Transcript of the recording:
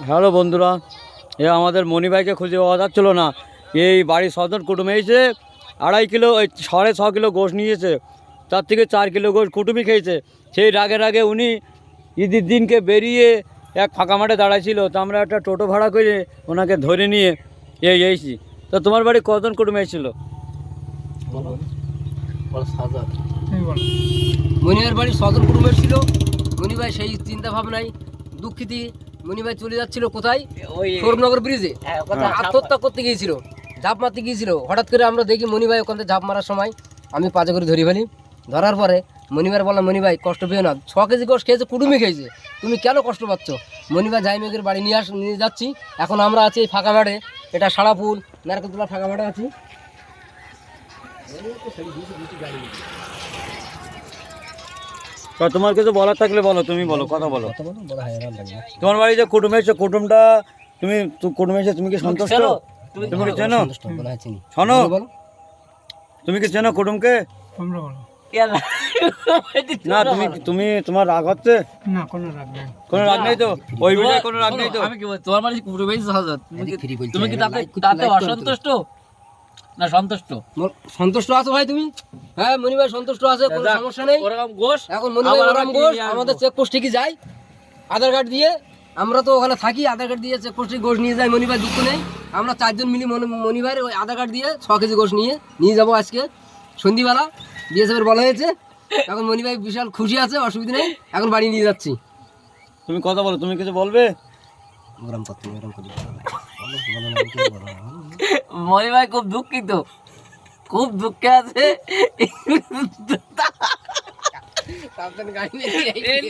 Hello বন্ধুরা, এ আমাদের মণিভাইকে খুঁজে পাওয়া যাচ্ছিল না। এই বাড়ির সদর কুটুমে এসে 2.5 কিলো 6.5 কিলো গোশ নিয়েছে, 4 থেকে 4 কিলো গোশ কুটুমি খেয়েছে। সেই রাগে উনি ঈদের দিনকে বেরিয়ে এক ফাঁকা মাঠে দাঁড়াইছিল, তো আমরা একটা টোটো ভাড়া করে ওনাকে ধরে নিয়ে এসেছি। তো তোমার বাড়ি কজন কুটুম এসেছিল? মনিভাইয়ের বাড়ি সদর কুটুমের ছিল। মনিভাই সেই চিন্তা ভাবনায় দুঃখিত মনিভাই চলে যাচ্ছিল কোথায়, সৌরনগর ব্রিজে আত্মহত্যা করতে গিয়েছিল, ঝাঁপ মারতে গিয়েছিল। হঠাৎ করে আমরা দেখি মনিভাই ওখান থেকে ঝাঁপ মারার সময় আমি পাজে করে ধরে ফেলি। ধরার পরে মনিভাই বললাম, মনিভাই কষ্ট পেও না, 6 কেজি গোশ খেয়েছে, কুটুমি খেয়েছে, তুমি কেন কষ্ট পাচ্ছ? মনিভাই জাইমেকের বাড়ি নিয়ে যাচ্ছি। এখন আমরা আছি এই ফাঁকা মাঠে, এটা সাড়াপুল নারকেলতলা ফাঁকা মাঠে আছি। তোমার কিছু বলার থাকলে বলো, তুমি বলো, কথা বলো। তোমার বাড়ি যে কুটুম এসেছে, কুটুমটা তুমি কুটুম এসে তুমি কি সন্তুষ্ট? তুমি কি চেনো? শোনো, তুমি কি চেনো কুটুমকে? না, তুমি তোমার রাগ হচ্ছে? না, কোনো রাগ নেই। কোনো রাগ নেই তো? ওই বিষয়ে কোনো রাগ নেই তো? আমি কি বলছি, তোমার বাড়ি কুটুম এসেছে হাজার, তুমি কি তাতে অসন্তুষ্ট না সন্তুষ্ট? সন্তুষ্ট আছো ভাই তুমি? হ্যাঁ, মনিভাই সন্তুষ্ট আছে, কোনো সমস্যা নেই। ওরকম গোশ এখন মনিভাই ওরকম গোশ আমাদের চেকপোস্টে কি যায়, আধার কার্ড দিয়ে, আমরা তো ওখানে থাকি, আধার কার্ড দিয়ে চেকপোস্টে গোশ নিয়ে যাই। মনিভাই দুঃখ নেই, আমরা 4 জন মিলি মনিভাইয়ের ওই আধার কার্ড দিয়ে 6 কেজি গোশ নিয়ে যাবো আজকে সন্ধ্যাবেলা। বিএসএফের বলা হয়েছে। এখন মনিভাই বিশাল খুশি আছে, অসুবিধা নেই, এখন বাড়ি নিয়ে যাচ্ছি। তুমি কথা বলো, তুমি কিছু বলবে? মনিভাই খুব দুঃখিত, খুব দুঃখে আছে।